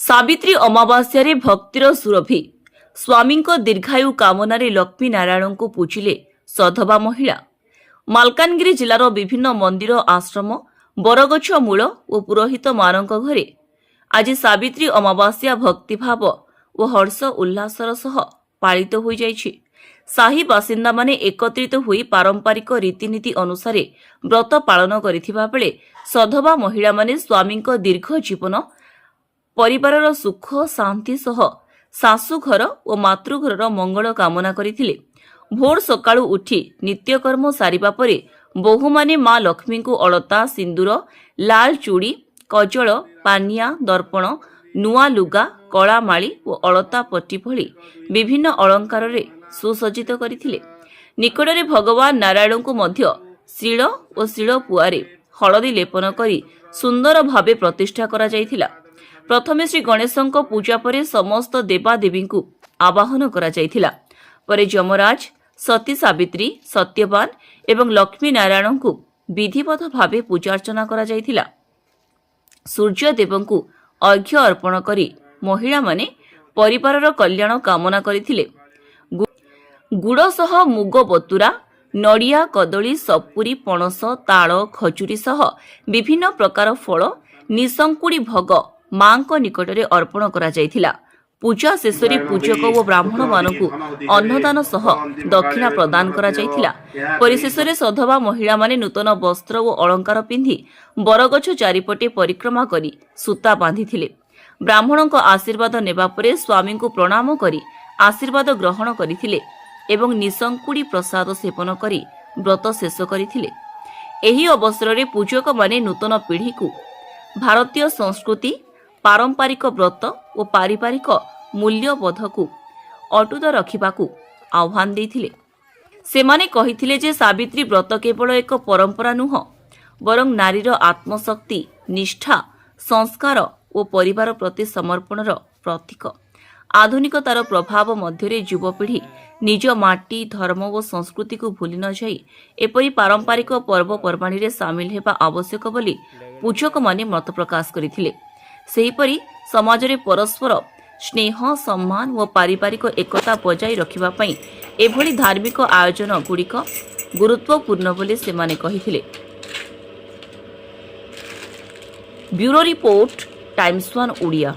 ସାବିତ୍ରୀ ଅମାବାସ୍ୟାରେ ଭକ୍ତିର ସୁରଭି ସ୍ୱାମୀଙ୍କ ଦୀର୍ଘାୟୁ କାମନାରେ ଲକ୍ଷ୍ମୀ ନାରାୟଣଙ୍କୁ ପୂଜିଲେ ସଧବା ମହିଳା। ମାଲକାନଗିରି ଜିଲ୍ଲାର ବିଭିନ୍ନ ମନ୍ଦିର, ଆଶ୍ରମ, ବରଗଛ ମୂଳ ଓ ପୁରୋହିତମାନଙ୍କ ଘରେ ଆଜି ସାବିତ୍ରୀ ଅମାବାସ୍ୟା ଭକ୍ତିଭାବ ଓ ହର୍ଷ ଉଲ୍ଲାସର ସହ ପାଳିତ ହୋଇଯାଇଛି। ସାହି ବାସିନ୍ଦାମାନେ ଏକତ୍ରିତ ହୋଇ ପାରମ୍ପରିକ ରୀତିନୀତି ଅନୁସାରେ ବ୍ରତ ପାଳନ କରିଥିବା ବେଳେ ସଧବା ମହିଳାମାନେ ସ୍ୱାମୀଙ୍କ ଦୀର୍ଘ ଜୀବନ, ପରିବାରର ସୁଖ ଶାନ୍ତି ସହ ଶାଶୁଘର ଓ ମାତୃଘରର ମଙ୍ଗଳ କାମନା କରିଥିଲେ। ଭୋର ସକାଳୁ ଉଠି ନିତ୍ୟକର୍ମ ସାରିବା ପରେ ବୋହୂମାନେ ମା ଲକ୍ଷ୍ମୀଙ୍କୁ ଅଳତା, ସିନ୍ଦୁର, ଲାଲ ଚୁଡ଼ି, କଜଳ, ପାନିଆ, ଦର୍ପଣ, ନୂଆ ଲୁଗା, କଳା ମାଳି ଓ ଅଳତା ପଟି ଭଳି ବିଭିନ୍ନ ଅଳଙ୍କାରରେ ସୁସଜ୍ଜିତ କରିଥିଲେ। ନିକଟରେ ଭଗବାନ ନାରାୟଣଙ୍କୁ ମଧ୍ୟ ଶିଳ ଓ ଶିଳପୁଆରେ ହଳଦୀ ଲେପନ କରି ସୁନ୍ଦର ଭାବେ ପ୍ରତିଷ୍ଠା କରାଯାଇଥିଲା। ପ୍ରଥମେ ଶ୍ରୀ ଗଣେଶଙ୍କ ପୂଜା ପରେ ସମସ୍ତ ଦେବାଦେବୀଙ୍କୁ ଆବାହନ କରାଯାଇଥିଲା। ପରେ ଯମରାଜ, ସତୀ ସାବିତ୍ରୀ, ସତ୍ୟବାନ ଏବଂ ଲକ୍ଷ୍ମୀ ନାରାୟଣଙ୍କୁ ବିଧିବଦ୍ଧ ଭାବେ ପୂଜାର୍ଚ୍ଚନା କରାଯାଇଥିଲା। ସୂର୍ଯ୍ୟଦେବଙ୍କୁ ଅର୍ଘ୍ୟ ଅର୍ପଣ କରି ମହିଳାମାନେ ପରିବାରର କଲ୍ୟାଣ କାମନା କରିଥିଲେ। ଗୁଡ଼ ସହ ମୁଗ ବତୁରା, ନଡ଼ିଆ, କଦଳୀ, ସପୁରୀ, ପଣସ, ତାଳ, ଖଜୁରୀ ସହ ବିଭିନ୍ନ ପ୍ରକାର ଫଳ, ନିଶଙ୍କୁଡ଼ି ଭୋଗ ମାଙ୍କ ନିକଟରେ ଅର୍ପଣ କରାଯାଇଥିଲା। ପୂଜା ଶେଷରେ ପୂଜକ ଓ ବ୍ରାହ୍ମଣମାନଙ୍କୁ ଅନ୍ନଦାନ ସହ ଦକ୍ଷିଣା ପ୍ରଦାନ କରାଯାଇଥିଲା। ପରିଶେଷରେ ସଧବା ମହିଳାମାନେ ନୂତନ ବସ୍ତ୍ର ଓ ଅଳଙ୍କାର ପିନ୍ଧି ବରଗଛ ଚାରିପଟେ ପରିକ୍ରମା କରି ସୂତା ବାନ୍ଧିଥିଲେ। ବ୍ରାହ୍ମଣଙ୍କ ଆଶୀର୍ବାଦ ନେବା ପରେ ସ୍ୱାମୀଙ୍କୁ ପ୍ରଣାମ କରି ଆଶୀର୍ବାଦ ଗ୍ରହଣ କରିଥିଲେ ଏବଂ ନିଶଙ୍କୁଡ଼ି ପ୍ରସାଦ ସେବନ କରି ବ୍ରତ ଶେଷ କରିଥିଲେ। ଏହି ଅବସରରେ ପୂଜକମାନେ ନୂତନ ପିଢ଼ିକୁ ଭାରତୀୟ ସଂସ୍କୃତି, ପାରମ୍ପରିକ ବ୍ରତ ଓ ପାରିବାରିକ ମୂଲ୍ୟବୋଧକୁ ଅଟୁଟ ରଖିବାକୁ ଆହ୍ୱାନ ଦେଇଥିଲେ। ସେମାନେ କହିଥିଲେ ଯେ ସାବିତ୍ରୀ ବ୍ରତ କେବଳ ଏକ ପରମ୍ପରା ନୁହଁ, ବରଂ ନାରୀର ଆତ୍ମଶକ୍ତି, ନିଷ୍ଠା, ସଂସ୍କାର ଓ ପରିବାର ପ୍ରତି ସମର୍ପଣର ପ୍ରତୀକ। ଆଧୁନିକତାର ପ୍ରଭାବ ମଧ୍ୟରେ ଯୁବପିଢ଼ି ନିଜ ମାଟି, ଧର୍ମ ଓ ସଂସ୍କୃତିକୁ ଭୁଲି ନ ଯାଇ ଏପରି ପାରମ୍ପରିକ ପର୍ବପର୍ବାଣୀରେ ସାମିଲ ହେବା ଆବଶ୍ୟକ ବୋଲି ପୂଜକମାନେ ମତ ପ୍ରକାଶ କରିଥିଲେ। ସେହିପରି ସମାଜରେ ପରସ୍ପର ସ୍ନେହ, ସମ୍ମାନ ଓ ପାରିବାରିକ ଏକତା ବଜାୟ ରଖିବା ପାଇଁ ଏଭଳି ଧାର୍ମିକ ଆୟୋଜନ ଗୁଡ଼ିକ ଗୁରୁତ୍ୱପୂର୍ଣ୍ଣ ବୋଲି ସେମାନେ କହିଥିଲେ। Bureau report, Times one Odia.